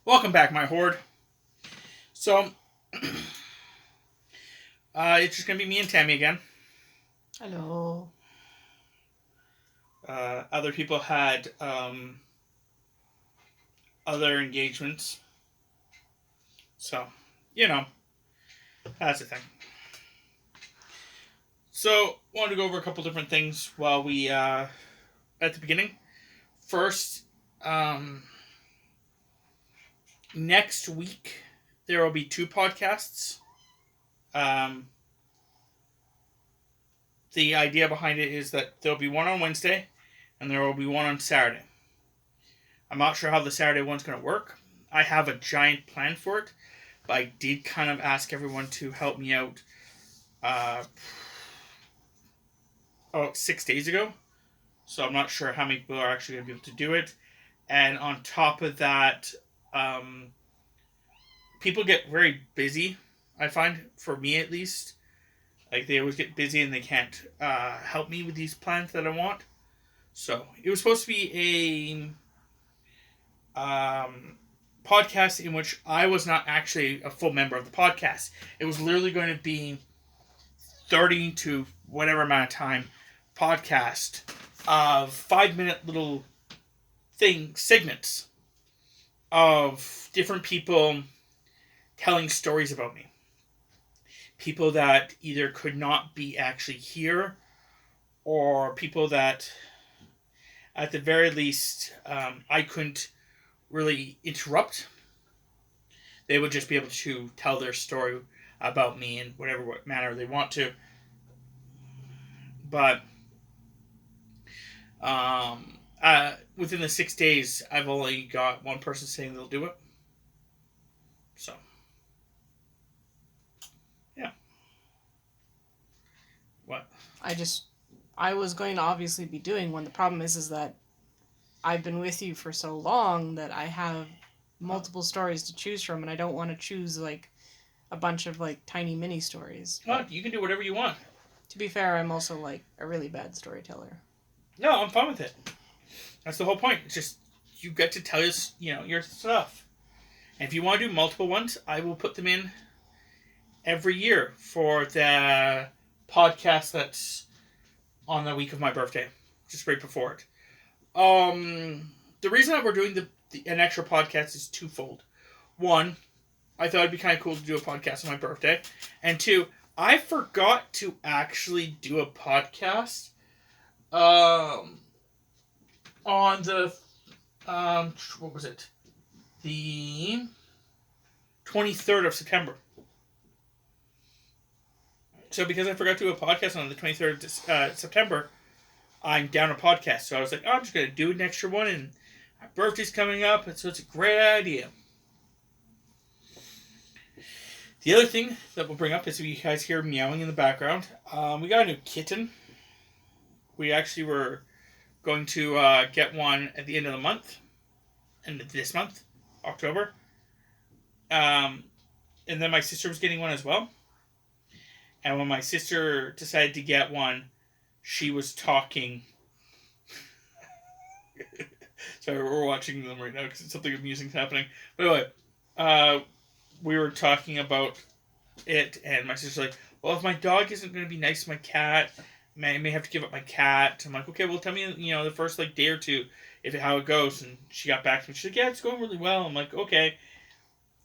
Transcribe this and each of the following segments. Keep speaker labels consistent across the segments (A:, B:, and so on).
A: Welcome back, my horde. So, it's just gonna be me and Tammy again.
B: Hello.
A: Other people had other engagements, so you know that's the thing. So, wanted to go over a couple different things while we at the beginning. First, um, next week there will be two podcasts. Um, the idea behind it is that there'll be one on Wednesday and there will be one on Saturday. I'm not sure how the Saturday one's going to work. I have a giant plan for it, but I did kind of ask everyone to help me out about 6 days ago. So I'm not sure how many people are actually going to be able to do it. And on top of that, um, people get very busy, I find, for me at least. Like, they always get busy and they can't help me with these plans that I want. So it was supposed to be a podcast in which I was not actually a full member of the podcast. It was literally going to be 30 to whatever amount of time podcast of 5 minute little segments of different people telling stories about me. People that either could not be actually here or people that, at the very least, I couldn't really interrupt. They would just be able to tell their story about me in whatever manner they want to. But within the 6 days, I've only got one person saying they'll do it. So, yeah. What?
B: I was going to obviously be doing one. The problem is that I've been with you for so long that I have multiple stories to choose from, and I don't want to choose like a bunch of like tiny mini stories.
A: Well, you can do whatever you want.
B: To be fair, I'm also like a really bad storyteller.
A: No, I'm fine with it. That's the whole point. It's just you get to tell us, your stuff. And if you want to do multiple ones, I will put them in every year for the podcast that's on the week of my birthday, just right before it. The reason that we're doing an extra podcast is twofold. One, I thought it'd be kind of cool to do a podcast on my birthday, and two, I forgot to actually do a podcast on the what was it? The 23rd of September. So because I forgot to do a podcast on the 23rd of September, I'm down a podcast. So I was like, oh, I'm just going to do an extra one, and my birthday's coming up, and so it's a great idea. The other thing that we'll bring up is you guys hear meowing in the background. We got a new kitten. We actually were going to get one at the end of the month, end of this month, October. And then my sister was getting one as well. And when my sister decided to get one, she was talking. Sorry, we're watching them right now because something amusing happening. But anyway, we were talking about it, and my sister's like, well, if my dog isn't going to be nice to my cat, I may have to give up my cat. I'm like, okay, well, tell me, the first day or two, how it goes. And she got back to me. She's like, yeah, it's going really well. I'm like, okay.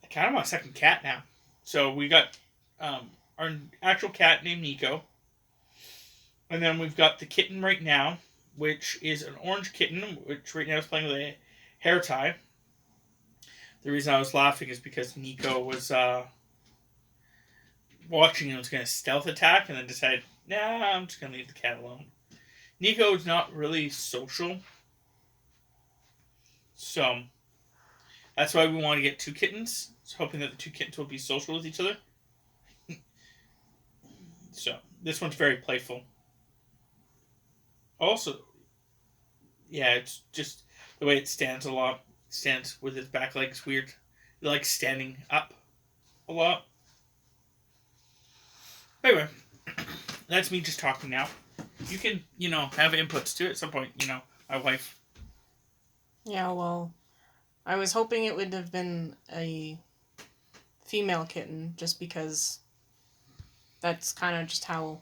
A: I kind of want a second cat now. So we got our actual cat named Nico. And then we've got the kitten right now, which is an orange kitten, which right now is playing with a hair tie. The reason I was laughing is because Nico was watching and was going to stealth attack and then decided, nah, I'm just going to leave the cat alone. Nico is not really social. So that's why we want to get two kittens. Hoping that the two kittens will be social with each other. So this one's very playful. Also, yeah, it's just the way it stands a lot. Stands with its back legs weird. It likes standing up a lot. Anyway, that's me just talking now. You can, have inputs to it at some point, my wife.
B: Yeah, well, I was hoping it would have been a female kitten, just because that's kind of just how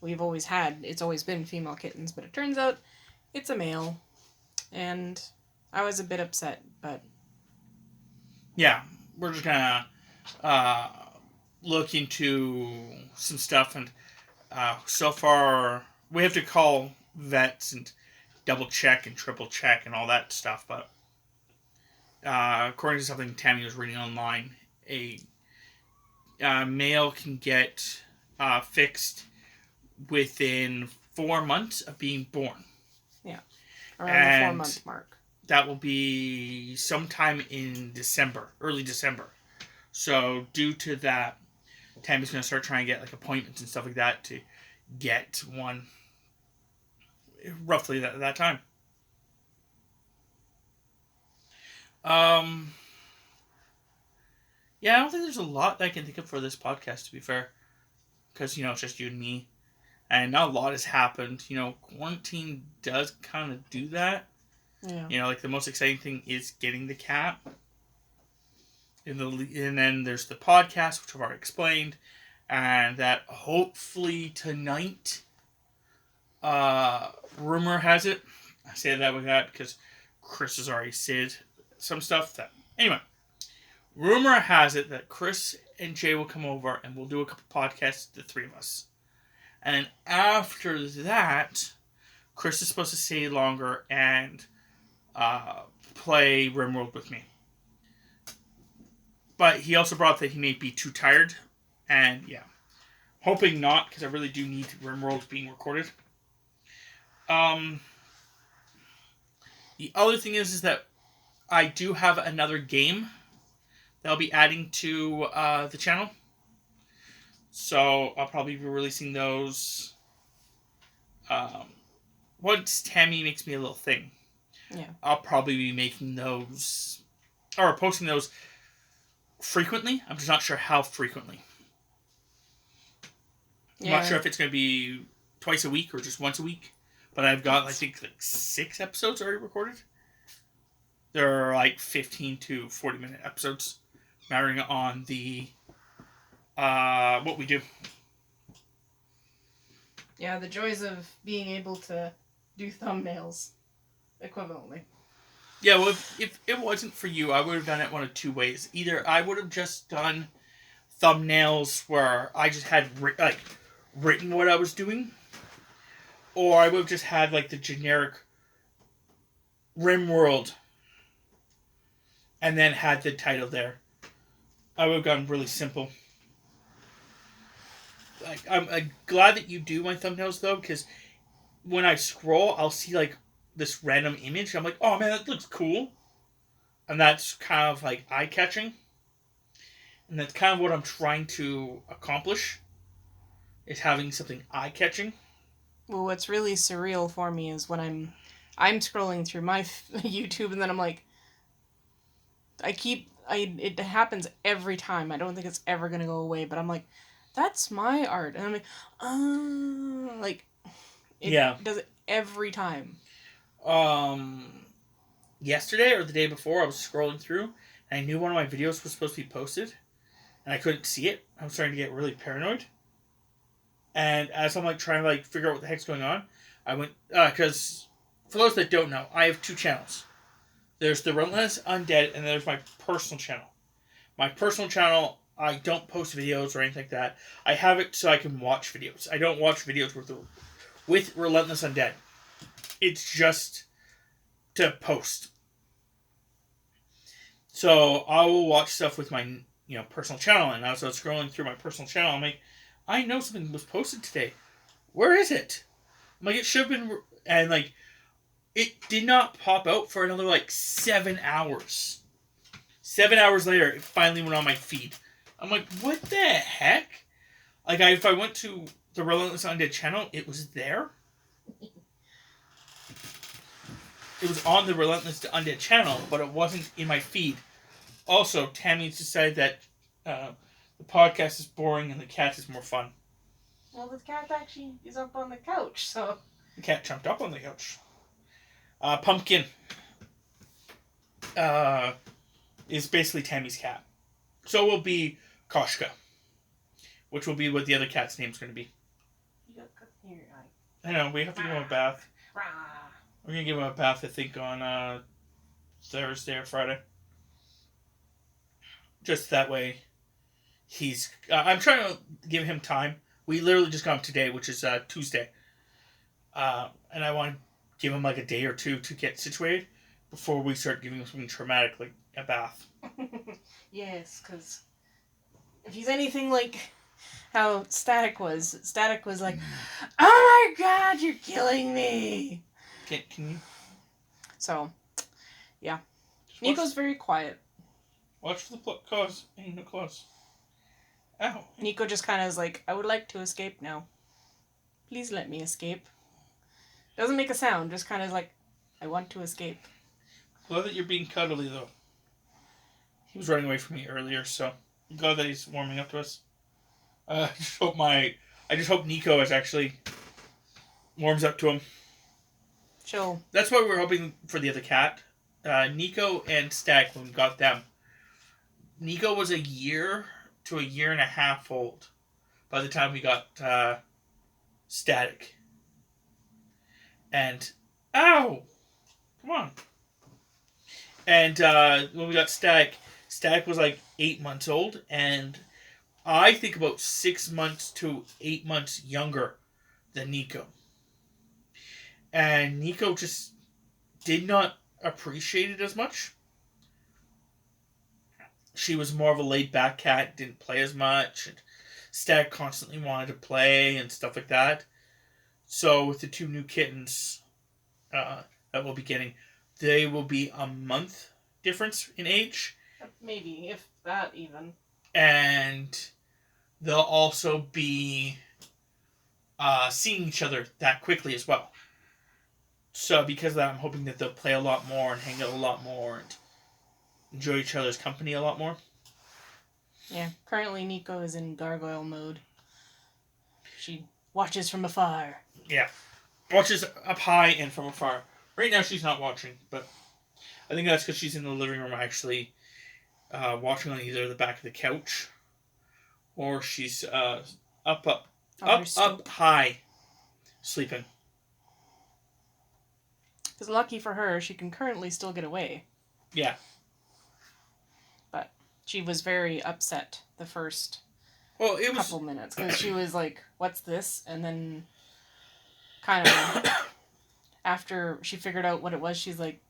B: we've always had. It's always been female kittens, but it turns out it's a male, and I was a bit upset, but
A: Yeah, we're just gonna look into some stuff, and so far we have to call vets and double check and triple check and all that stuff. But according to something Tammy was reading online, a male can get fixed within 4 months of being born.
B: Yeah, around
A: and
B: the 4-month mark.
A: That will be sometime in December, early December. So due to that, Tammy's going to start trying to get like appointments and stuff like that to get one roughly that time. Yeah, I don't think there's a lot that I can think of for this podcast, to be fair. Because, it's just you and me. And not a lot has happened. Quarantine does kind of do that.
B: Yeah.
A: Like the most exciting thing is getting the cat. And then there's the podcast, which I've already explained. And that hopefully tonight, rumor has it. I say that with that because Chris has already said some stuff that... Anyway. Rumor has it that Chris and Jay will come over and we'll do a couple podcasts, the three of us. And then after that, Chris is supposed to stay longer and play RimWorld with me. But he also brought up that he may be too tired. And yeah, hoping not, because I really do need RimWorld being recorded. The other thing is that I do have another game that I'll be adding to the channel. So I'll probably be releasing those once Tammy makes me a little thing.
B: Yeah.
A: I'll probably be making those or posting those frequently. I'm just not sure how frequently. Yeah. I'm not sure if it's going to be twice a week or just once a week. But I've got, I think, 6 episodes already recorded. They're 15 to 40-minute episodes, mattering on the what we do.
B: Yeah, the joys of being able to do thumbnails equivalently.
A: Yeah, well, if it wasn't for you, I would have done it one of two ways. Either I would have just done thumbnails where I just had written what I was doing, or I would have just had the generic RimWorld and then had the title there. I would have gone really simple. I'm glad that you do my thumbnails though, because when I scroll, I'll see this random image. I'm like, oh man, that looks cool, and that's kind of eye catching, and that's kind of what I'm trying to accomplish. Is having something eye catching.
B: Well, what's really surreal for me is when I'm scrolling through my YouTube, and then I'm like, it happens every time. I don't think it's ever gonna go away, but I'm like, that's my art, and I'm like, it does it every time.
A: Yesterday or the day before, I was scrolling through, and I knew one of my videos was supposed to be posted, and I couldn't see it. I was starting to get really paranoid. And as I'm trying to figure out what the heck's going on, I went because for those that don't know, I have 2 channels. There's the Relentless Undead, and there's my personal channel. My personal channel, I don't post videos or anything like that. I have it so I can watch videos. I don't watch videos with Relentless Undead. It's just to post. So I will watch stuff with my personal channel, and as I was scrolling through my personal channel, I'm like, I know something was posted today. Where is it? I'm like, it should have been, and it did not pop out for another 7 hours. 7 hours later, it finally went on my feed. I'm like, what the heck? If I went to the Relentless Undead channel, it was there. It was on the Relentless Undead channel, but it wasn't in my feed. Also, Tammy's decided that the podcast is boring and the cat is more fun.
B: Well, the cat actually is up on the couch, so...
A: The cat jumped up on the couch. Pumpkin. is basically Tammy's cat. So will be Koshka, which will be what the other cat's name's going to be.
B: You got cut in your eye.
A: I know, we have to give him a bath. We're going to give him a bath, I think, on Thursday or Friday. Just that way he's... I'm trying to give him time. We literally just got him today, which is Tuesday. And I want to give him like a day or two to get situated before we start giving him something traumatic like a bath.
B: Yes, because if he's anything like how Static was like, oh my god, you're killing me.
A: Can you?
B: So, yeah. Nico's very quiet.
A: Watch for the claws. Ain't no claws. Ow.
B: Nico just kind of is like, I would like to escape now. Please let me escape. Doesn't make a sound, just kind of like, I want to escape.
A: Glad that you're being cuddly, though. He was running away from me earlier, so I'm glad that he's warming up to us. I just hope Nico is actually warms up to him.
B: Chill.
A: That's why we're hoping for the other cat. Nico and Stag, when we got them. Nico was a year to a year and a half old by the time we got Static. And, ow! Come on. And when we got Static was like 8 months old, and I think about 6 months to 8 months younger than Nico. And Nico just did not appreciate it as much. She was more of a laid-back cat, didn't play as much, and Static constantly wanted to play and stuff like that. So with the two new kittens that we'll be getting, they will be a month difference in age.
B: Maybe, if that even.
A: And they'll also be seeing each other that quickly as well. So because of that, I'm hoping that they'll play a lot more and hang out a lot more and enjoy each other's company a lot more.
B: Yeah, currently Nico is in gargoyle mode. She watches from afar.
A: Yeah. Watches up high and from afar. Right now she's not watching, but I think that's because she's in the living room actually watching on either the back of the couch or she's up high sleeping.
B: Because lucky for her, she can currently still get away.
A: Yeah.
B: But she was very upset the first
A: it was
B: couple minutes. Because she was like, what's this? And then kind of after she figured out what it was, she's like,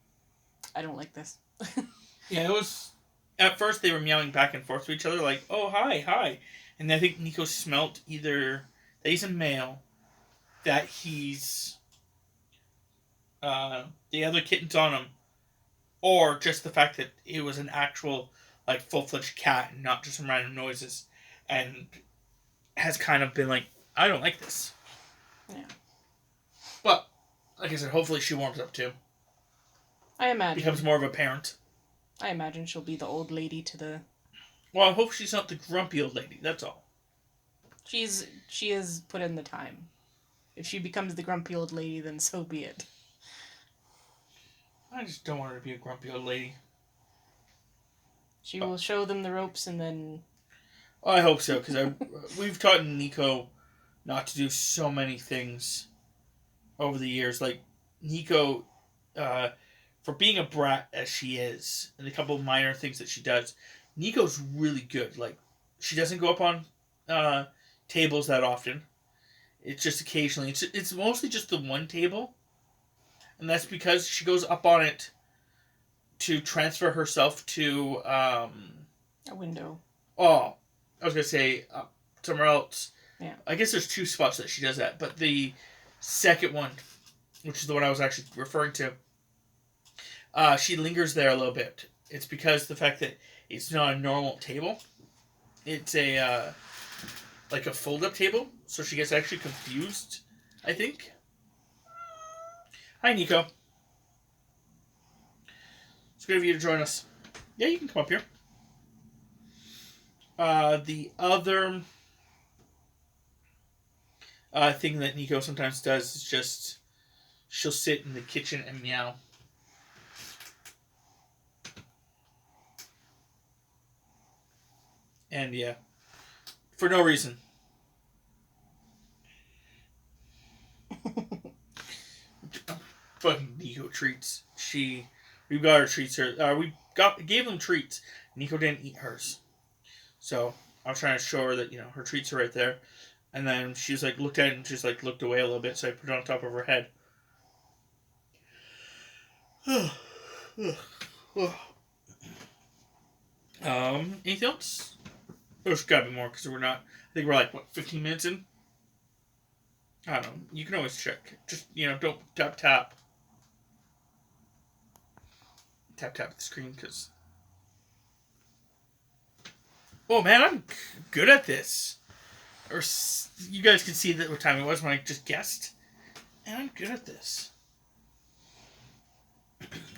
B: I don't like this.
A: Yeah, it was... At first, they were meowing back and forth to each other, like, oh, hi. And I think Nico smelt either that he's a male, that he's... the other kitten's on him, or just the fact that it was an actual, like, full-fledged cat and not just some random noises, and has kind of been like, I don't like this.
B: Yeah.
A: But, like I said, hopefully she warms up too.
B: I imagine.
A: Becomes more of a parent.
B: I imagine she'll be the old lady to the...
A: Well, I hope she's not the grumpy old lady, that's all.
B: She has put in the time. If she becomes the grumpy old lady, then so be it.
A: I just don't want her to be a grumpy old lady.
B: She will show them the ropes and then...
A: I hope so, because we've taught Nico not to do so many things over the years. Like, Nico, for being a brat as she is, and a couple of minor things that she does, Nico's really good. Like, she doesn't go up on tables that often. It's just occasionally. It's mostly just the one table. And that's because she goes up on it to transfer herself to... a
B: window.
A: Oh, I was going to say somewhere else.
B: Yeah.
A: I guess there's two spots that she does that. But the second one, which is the one I was actually referring to, she lingers there a little bit. It's because the fact that it's not a normal table. It's a like a fold-up table. So she gets actually confused, I think. Hi, Nico. It's good of you to join us. Yeah, you can come up here. The other thing that Nico sometimes does is just she'll sit in the kitchen and meow. And yeah, for no reason. Fucking Nico treats. We got her treats. Gave them treats. Nico didn't eat hers. So I was trying to show her that her treats are right there, and then she's like looked at it and just like looked away a little bit. So I put it on top of her head. Anything else? There's gotta be more because we're not. I think we're like 15 minutes in. I don't know. You can always check. Just don't tap tap the screen because. Oh man, I'm good at this. Or you guys can see that what time it was when I just guessed, and I'm good at this.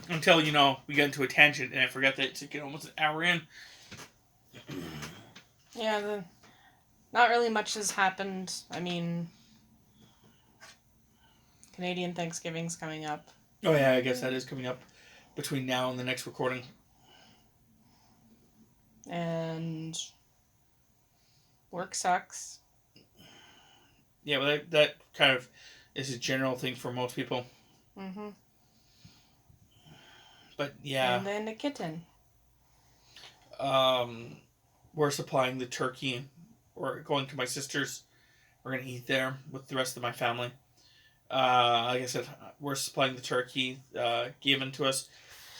A: Until we get into a tangent and I forget that it's almost an hour in.
B: Yeah, not really much has happened. I mean, Canadian Thanksgiving's coming up.
A: Oh yeah, I guess that is coming up between now and the next recording.
B: And work sucks.
A: Yeah, well, that kind of is a general thing for most people.
B: Mm-hmm.
A: But yeah.
B: And then a kitten.
A: We're supplying the turkey. We're going to my sister's. We're going to eat there with the rest of my family. Like I said, we're supplying the turkey given to us,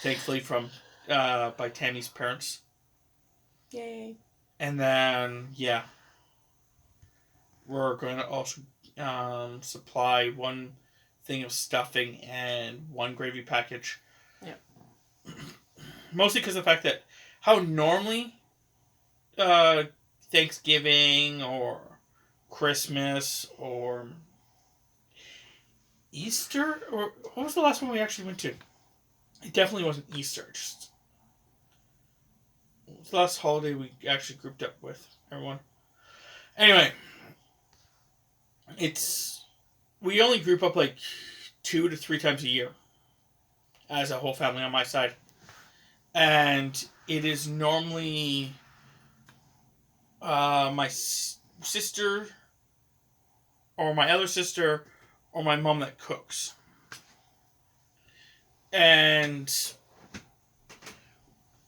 A: thankfully, by Tammy's parents.
B: Yay.
A: And then, yeah. We're going to also supply one thing of stuffing and one gravy package.
B: Yep.
A: Mostly because of the fact that how normally Thanksgiving or Christmas or Easter, or what was the last one we actually went to? It definitely wasn't Easter. Just it was the last holiday we actually grouped up with everyone. Anyway, we only group up like 2 to 3 times a year as a whole family on my side, and it is normally my sister or my other sister or my mom that cooks. And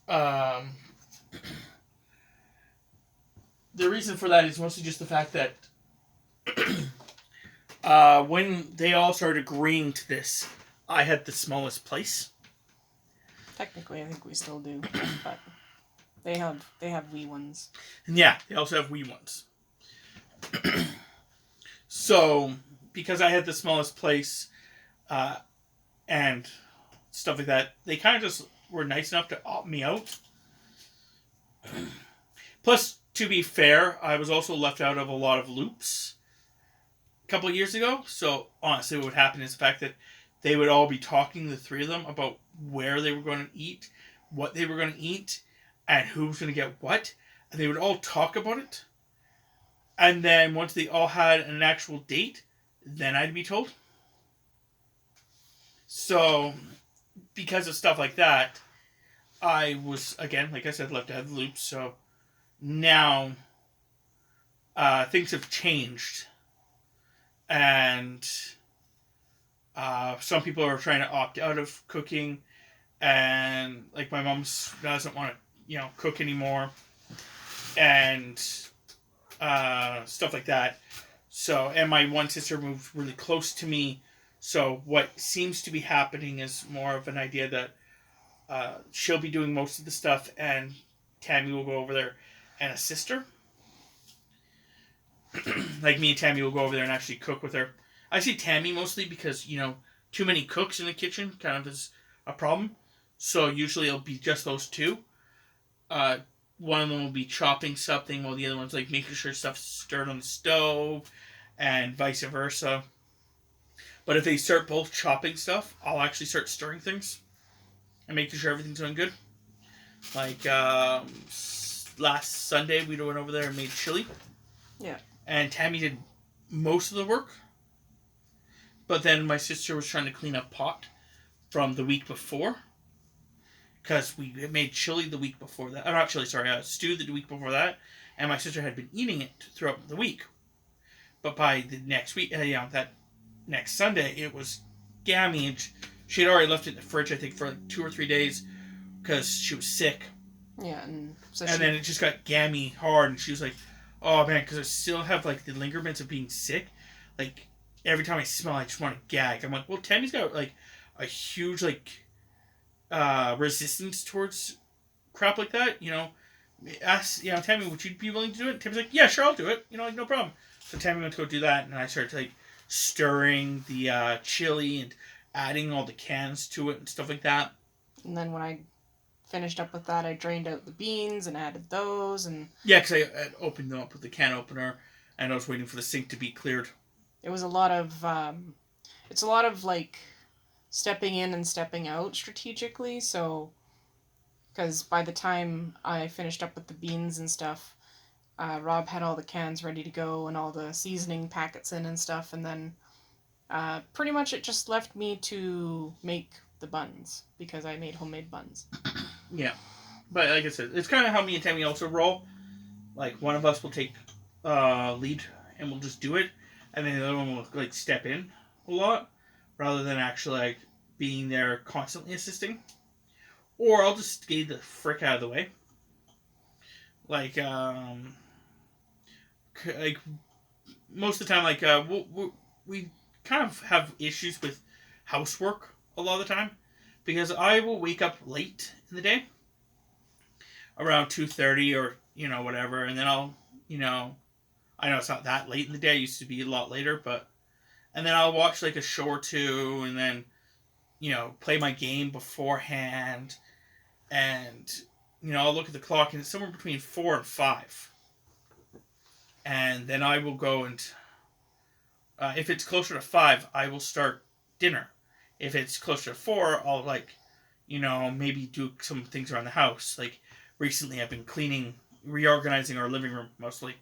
A: the reason for that is mostly just the fact that when they all started agreeing to this, I had the smallest place.
B: Technically, I think we still do, but they have wee ones.
A: And yeah, they also have wee ones. So, because I had the smallest place, and stuff like that, they kind of just were nice enough to opt me out. Plus, to be fair, I was also left out of a lot of loops a couple of years ago. So, honestly, what would happen is the fact that they would all be talking, the 3 of them, about where they were going to eat, what they were going to eat, and who was going to get what. And they would all talk about it. And then once they all had an actual date, then I'd be told. So, because of stuff like that, I was, again, like I said, left out of the loop. So, now, things have changed. And some people are trying to opt out of cooking. And, like, my mom doesn't want to, cook anymore. And stuff like that. So, and my one sister moved really close to me. So what seems to be happening is more of an idea that she'll be doing most of the stuff and Tammy will go over there and assist her. Like me and Tammy will go over there and actually cook with her. I say Tammy mostly because, too many cooks in the kitchen kind of is a problem. So usually it'll be just those 2. One of them will be chopping something while the other one's like making sure stuff's stirred on the stove and vice versa. But if they start both chopping stuff, I'll actually start stirring things and making sure everything's going good. Like last Sunday, we went over there and made chili.
B: Yeah.
A: And Tammy did most of the work. But then my sister was trying to clean up pot from the week before. because we made chili the week before that. Not chili, sorry, stew the week before that, and my sister had been eating it throughout the week. But by the next week, that next Sunday, it was gammy, and she had already left it in the fridge, I think, for like 2 or 3 days because she was sick.
B: Yeah, and so
A: and then it just got gammy hard, and she was like, "Oh man," because I still have like the lingerments of being sick. Like every time I smell, I just want to gag. I'm like, well, Tammy's got like a huge like resistance towards crap like that. Ask Tammy, would you be willing to do it? Tammy's like, yeah, sure, I'll do it. Like no problem. So Tammy went to go do that, and I started like stirring the chili and adding all the cans to it and stuff like that.
B: And then when I finished up with that, I drained out the beans and added those, and
A: yeah, because I had opened them up with the can opener, and I was waiting for the sink to be cleared.
B: It was a lot of it's a lot of like stepping in and stepping out strategically. So because by the time I finished up with the beans and stuff, Rob had all the cans ready to go and all the seasoning packets in and stuff, and then pretty much it just left me to make the buns because I made homemade buns.
A: Yeah, but like I said, it's kind of how me and Tammy also roll. Like one of us will take lead and we'll just do it, and then the other one will like step in a lot rather than actually like being there constantly assisting. Or I'll just skate the frick out of the way. Like most of the time, like we kind of have issues with housework a lot of the time because I will wake up late in the day, around 2:30 or whatever, and then I'll I know it's not that late in the day. I used to be a lot later, and then I'll watch like a show or two, and then play my game beforehand, and I'll look at the clock, and it's somewhere between 4 and 5, and then I will go and if it's closer to 5, I will start dinner. If it's closer to 4, I'll maybe do some things around the house. Like recently, I've been reorganizing our living room mostly.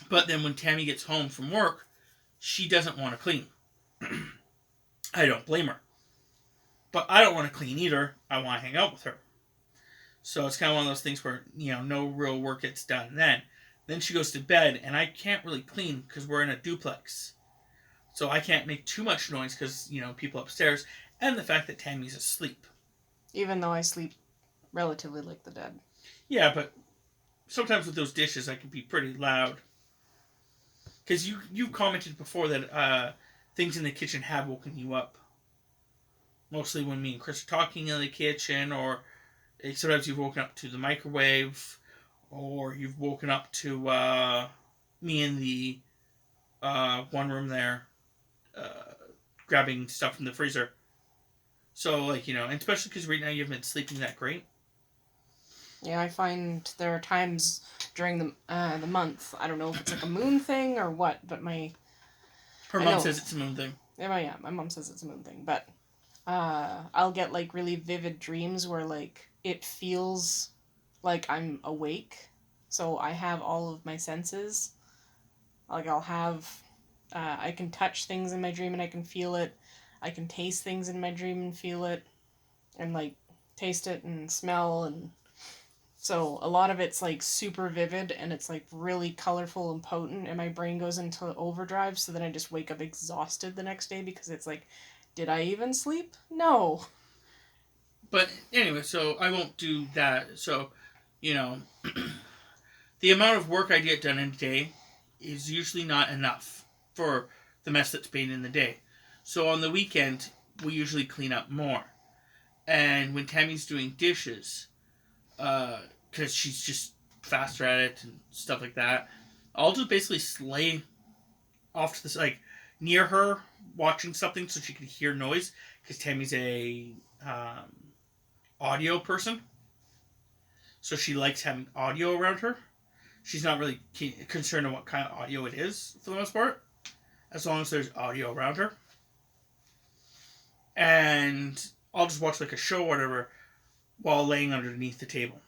A: But then when Tammy gets home from work, she doesn't want to clean. I don't blame her. But I don't want to clean either. I want to hang out with her. So it's kind of one of those things where, no real work gets done then. Then she goes to bed, and I can't really clean because we're in a duplex. So I can't make too much noise because, people upstairs, and the fact that Tammy's asleep.
B: Even though I sleep relatively like the dead.
A: Yeah, but sometimes with those dishes, I can be pretty loud. Because you commented before that things in the kitchen have woken you up. Mostly when me and Chris are talking in the kitchen, or sometimes you've woken up to the microwave, or you've woken up to me in the one room there grabbing stuff from the freezer. So, and especially because right now you haven't been sleeping that great.
B: Yeah, I find there are times during the month, I don't know if it's like a moon thing or what, but
A: her mom says it's a moon thing.
B: Yeah, my mom says it's a moon thing, but I'll get like really vivid dreams where like it feels like I'm awake, so I have all of my senses. Like I'll have, I can touch things in my dream and I can feel it. I can taste things in my dream and feel it, and like taste it and smell, and so a lot of it's like super vivid and it's like really colorful and potent, and my brain goes into overdrive, so then I just wake up exhausted the next day because it's like, did I even sleep? No.
A: But anyway, so I won't do that. So, the amount of work I get done in a day is usually not enough for the mess that's made in the day. So on the weekend, we usually clean up more. And when Tammy's doing dishes, because she's just faster at it and stuff like that, I'll just basically lay off to this, like, near her, watching something so she can hear noise, because Tammy's a audio person. So she likes having audio around her. She's not really concerned on what kind of audio it is, for the most part, as long as there's audio around her. And I'll just watch like a show or whatever while laying underneath the table,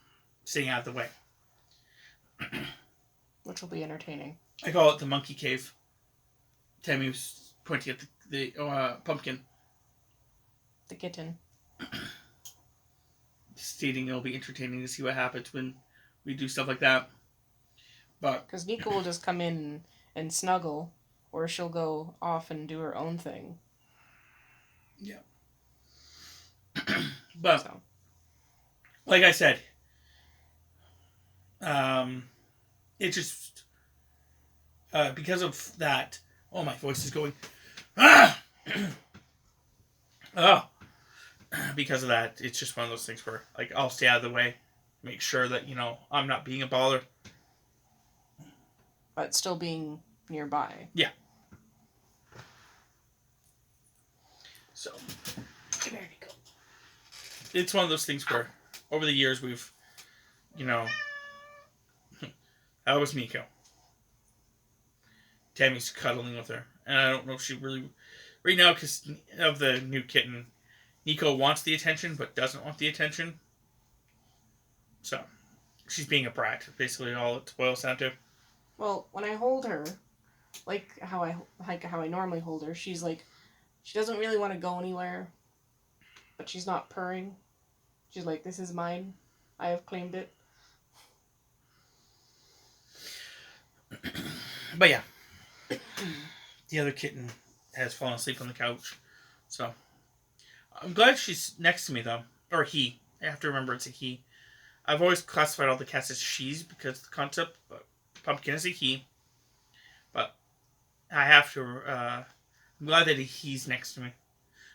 A: staying out of the way.
B: Which will be entertaining.
A: I call it the monkey cave. Tammy was pointing at the pumpkin.
B: The kitten.
A: stating it'll be entertaining to see what happens when we do stuff like that. But
B: Because Nico will just come in and snuggle, or she'll go off and do her own thing.
A: yeah. But
B: So.
A: like I said, it just because of that. Oh, my voice is going. Ah! Oh, because of that, it's just one of those things where like I'll stay out of the way, make sure that I'm not being a bother.
B: But still being nearby.
A: Yeah. So, come here, Nico. It's one of those things where over the years we've, that was Nico. Tammy's cuddling with her, and I don't know if she really, right now because of the new kitten, Nico wants the attention but doesn't want the attention. So, she's being a brat. Basically, all it boils down to.
B: Well, when I hold her, like how I normally hold her, she's like, she doesn't really want to go anywhere, but she's not purring. She's like, this is mine. I have claimed it.
A: But yeah, the other kitten has fallen asleep on the couch. So, I'm glad she's next to me, though. Or he. I have to remember it's a he. I've always classified all the cats as she's because of the concept, but Pumpkin is a he. But I have to... I'm glad that he's next to me.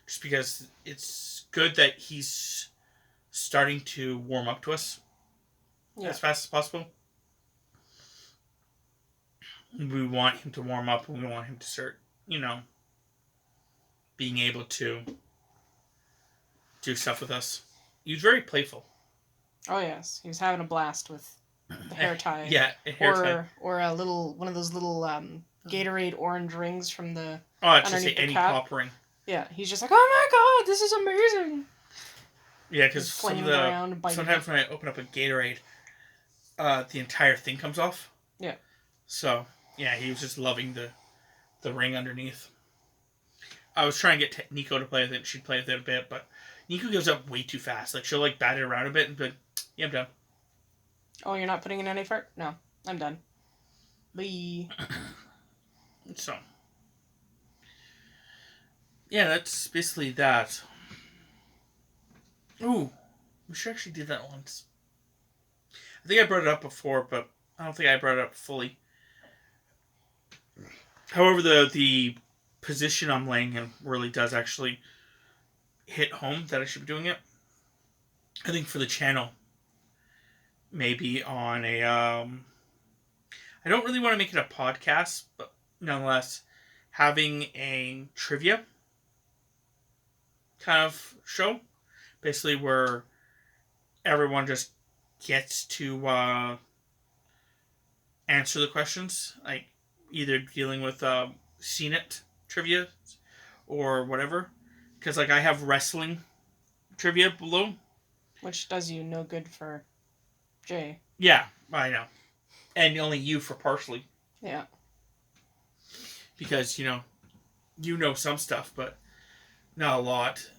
A: Just because it's good that he's starting to warm up to us as fast as possible. We want him to warm up and we want him to start, being able to do stuff with us. He was very playful.
B: Oh yes, he was having a blast with the hair tie.
A: Yeah, hair tie.
B: Or a little one of those little Gatorade orange rings from the
A: Underneath the cap. Pop ring.
B: Yeah, he's just like, oh my god, this is amazing.
A: Yeah, because sometimes when I open up a Gatorade, the entire thing comes off.
B: Yeah.
A: So yeah, he was just loving the ring underneath. I was trying to get Nico to play with it. She'd play with it a bit, but Nico gives up way too fast. Like she'll bat it around a bit and be like, yeah, I'm done.
B: Oh, you're not putting in any effort? No, I'm done. Bye.
A: So, yeah, that's basically that. Ooh, we should actually do that once. I think I brought it up before, but I don't think I brought it up fully. However, the position I'm laying in really does actually hit home that I should be doing it. I think for the channel, maybe on a... I don't really want to make it a podcast, but nonetheless, having a trivia kind of show. Basically where everyone just gets to answer the questions. Like, either dealing with Seen It trivia or whatever. Because, like, I have wrestling trivia below.
B: Which does you no good for Jay.
A: Yeah, I know. And only you for partially.
B: Yeah.
A: Because, you know some stuff, but not a lot.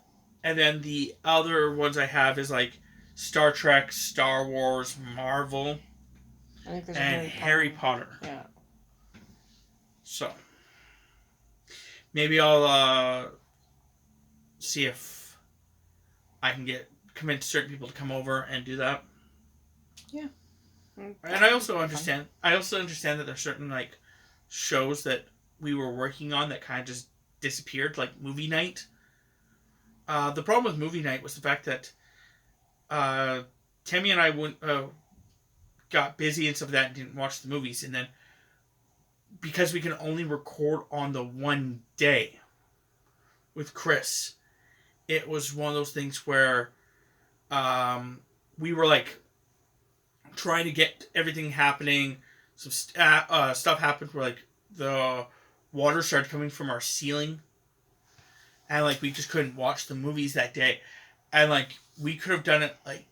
A: And then the other ones I have is, like, Star Trek, Star Wars, Marvel,
B: I think there's
A: and Harry Potter.
B: Yeah.
A: So, maybe I'll see if I can convince certain people to come over and do that.
B: Yeah.
A: And I also understand that there's certain, like, shows that we were working on that kind of just disappeared, like movie night. The problem with movie night was the fact that Tammy and I got busy and stuff like that and didn't watch the movies. And then, because we can only record on the one day with Chris, it was one of those things where we were, like, trying to get everything happening. Some stuff happened where, like, the water started coming from our ceiling. And, like, we just couldn't watch the movies that day. And, like, we could have done it, like,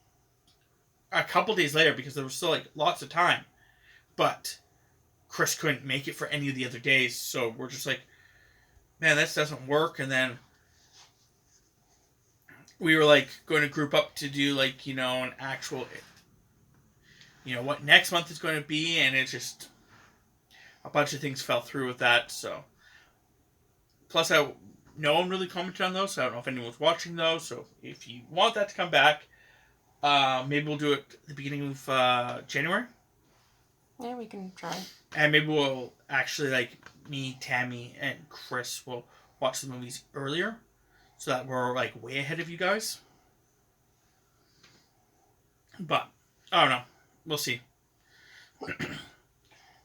A: a couple days later because there was still, like, lots of time. But Chris couldn't make it for any of the other days. So we're just like, man, this doesn't work. And then we were like going to group up to do like an actual what next month is going to be, and it just a bunch of things fell through with that. So plus no one really commented on those, so I don't know if anyone's watching those. So if you want that to come back, maybe we'll do it at the beginning of January.
B: Yeah, we can try.
A: And maybe we'll actually, like, me, Tammy, and Chris will watch the movies earlier, so that we're, like, way ahead of you guys. But, I don't know. We'll see.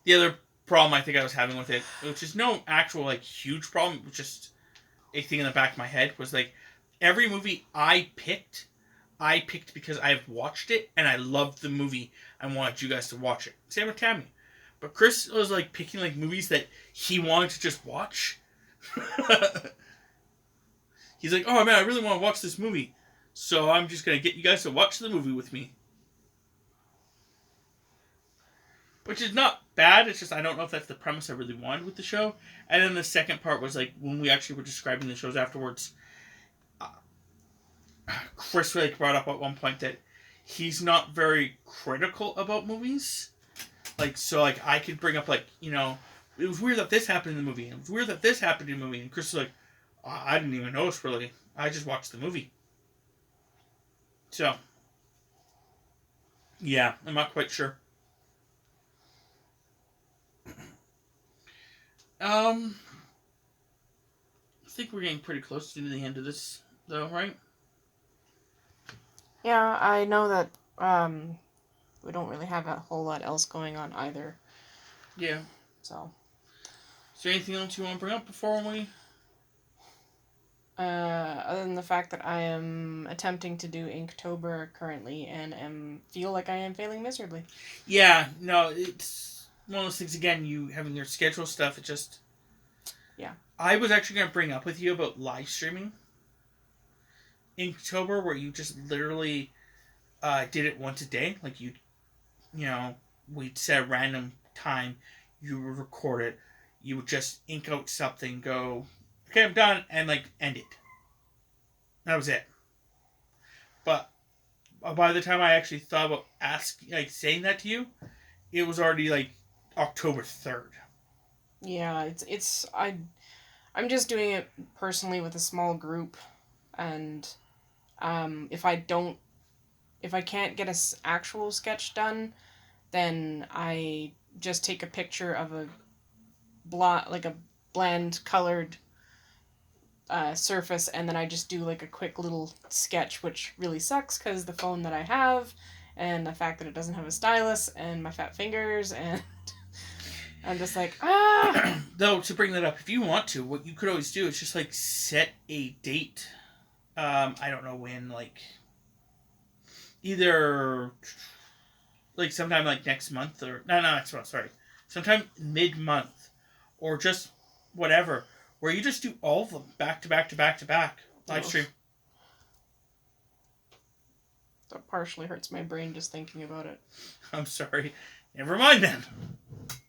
A: The other problem I think I was having with it, which is no actual, like, huge problem, it was just a thing in the back of my head, was, like, every movie I picked because I've watched it, and I loved the movie and wanted you guys to watch it. Same with Tammy. But Chris was like picking like movies that he wanted to just watch. He's like, oh man, I really want to watch this movie. So I'm just going to get you guys to watch the movie with me. Which is not bad, it's just I don't know if that's the premise I really wanted with the show. And then the second part was like, when we actually were describing the shows afterwards, Chris like brought up at one point that he's not very critical about movies. Like, so, like, I could bring up, like, it was weird that this happened in the movie. It was weird that this happened in the movie. And Chris was like, I didn't even notice, really. I just watched the movie. So, yeah, I'm not quite sure. I think we're getting pretty close to the end of this, though, right?
B: Yeah, I know that we don't really have a whole lot else going on either.
A: Yeah.
B: So.
A: Is there anything else you want to bring up before we...
B: Other than the fact that I am attempting to do Inktober currently and feel like I am failing miserably.
A: Yeah, no, it's one of those things, again, you having your schedule stuff, it just...
B: Yeah.
A: I was actually going to bring up with you about live streaming Inktober, where you just literally did it once a day. Like, we'd set a random time, you would record it, you would just ink out something, go, okay, I'm done, and, like, end it. That was it. But by the time I actually thought about saying that to you, it was already, like, October 3rd.
B: Yeah, I'm just doing it personally with a small group, and if I can't get an actual sketch done, then I just take a picture of a bland colored surface, and then I just do like a quick little sketch, which really sucks because the phone that I have, and the fact that it doesn't have a stylus, and my fat fingers, and I'm just like,
A: Though, to bring that up, if you want to, what you could always do is just, like, set a date. I don't know when, like, either, like, sometime, like, next month, or, no, next month, sorry. Sometime mid-month, or just whatever, where you just do all of them, back to back to back to back, live stream.
B: That partially hurts my brain just thinking about it.
A: I'm sorry. Never mind then.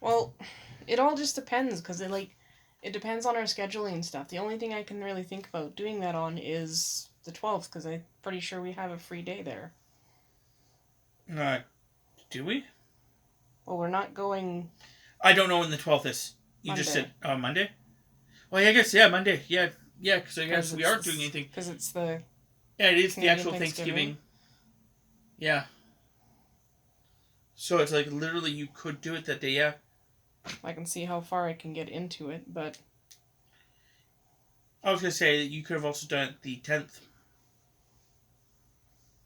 B: Well, it all just depends, because it depends on our scheduling and stuff. The only thing I can really think about doing that on is the 12th, because I'm pretty sure we have a free day there.
A: Do we?
B: Well, we're not going...
A: I don't know when the 12th is. You
B: Monday.
A: just said, Monday? Well, yeah, I guess, yeah, Monday. Yeah, because I guess we aren't doing anything.
B: Because it's the...
A: Yeah, it is
B: Canadian
A: the actual
B: Thanksgiving.
A: Yeah. So it's like, literally, you could do it that day, yeah.
B: I can see how far I can get into it, but...
A: I was going to say that you could have also done it the 10th.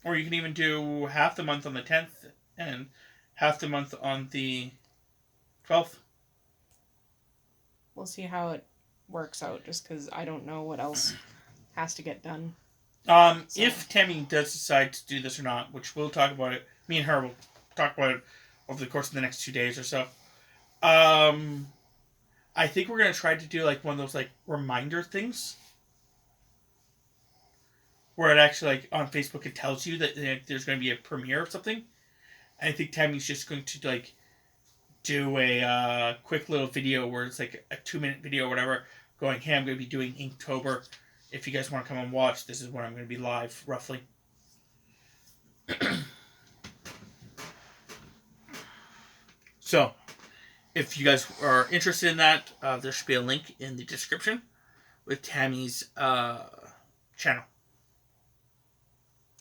A: Or you can even do half the month on the 10th and half the month on the 12th.
B: We'll see how it works out, just because I don't know what else has to get done.
A: If Tammy does decide to do this or not, which we'll talk about it, me and her will talk about it over the course of the next 2 days or so. I think we're going to try to do like one of those like reminder things. Where it actually, like, on Facebook, it tells you that there's going to be a premiere of something. And I think Tammy's just going to, like, do a quick little video where it's, like, a 2-minute video or whatever, going, hey, I'm going to be doing Inktober. if you guys want to come and watch, this is when I'm going to be live, roughly. So, if you guys are interested in that, there should be a link in the description with Tammy's channel.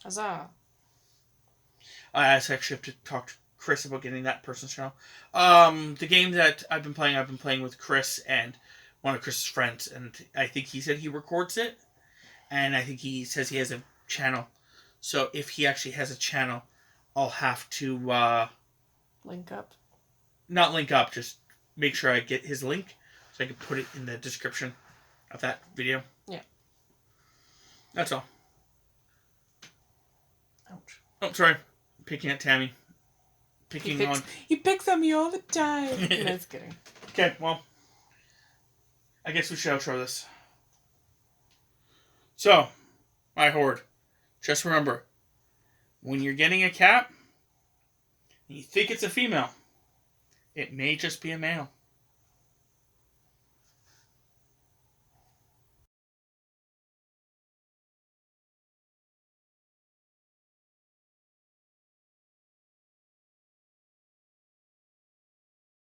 B: Huzzah.
A: I actually have to talk to Chris about getting that person's channel. The game that I've been playing with Chris and one of Chris's friends, and I think he said he records it, and I think he says he has a channel. So if he actually has a channel, I'll have to
B: link up.
A: Not link up, just make sure I get his link so I can put it in the description of that video.
B: Yeah.
A: That's all.
B: Ouch.
A: Oh, sorry. Picking at Tammy.
B: He picks on me all the time. No, just kidding.
A: Okay, well, I guess we should outro this. So, my horde, just remember, when you're getting a cat, and you think it's a female, it may just be a male.